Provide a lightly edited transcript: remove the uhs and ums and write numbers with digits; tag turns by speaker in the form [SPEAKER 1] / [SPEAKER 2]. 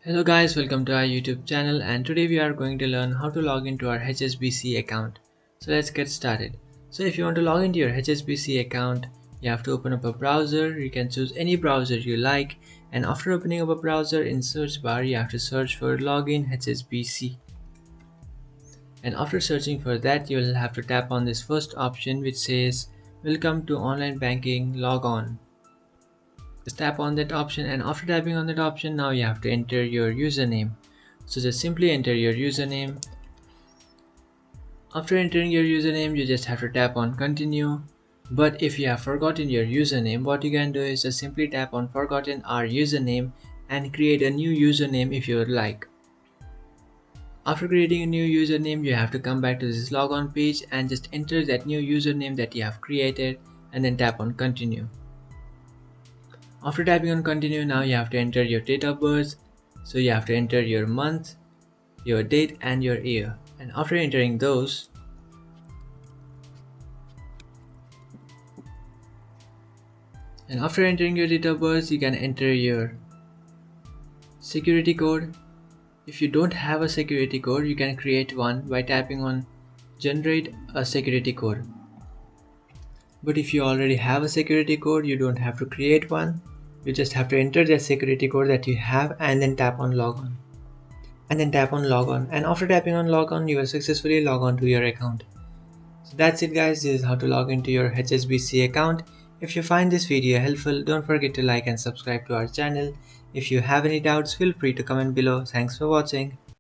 [SPEAKER 1] Hello guys, welcome to our YouTube channel, and today we are going to learn how to log into our HSBC account. So let's get started. So if you want to log into your HSBC account, you have to open up a browser. You can choose any browser you like, and after opening up a browser, in search bar you have to search for login HSBC. And after searching for that, you'll have to tap on this first option which says welcome to online banking, log on. Just tap on that option, and after tapping on that option, now you have to enter your username. So just simply enter your username. After entering your username, you just have to tap on continue. But if you have forgotten your username, what you can do is just simply tap on forgotten our username and create a new username if you would like. After creating a new username, you have to come back to this logon page and just enter that new username that you have created and then tap on continue. After tapping on continue, now you have to enter your date of birth. So you have to enter your month, your date and your year. And after entering those, your date of birth, you can enter your security code. If you don't have a security code, you can create one by tapping on generate a security code. But if you already have a security code, you don't have to create one. You just have to enter the security code that you have and then tap on login. And after tapping on login, you will successfully log on to your account. So that's it guys, this is how to log into your HSBC account. If you find this video helpful, don't forget to like and subscribe to our channel. If you have any doubts, feel free to comment below. Thanks for watching.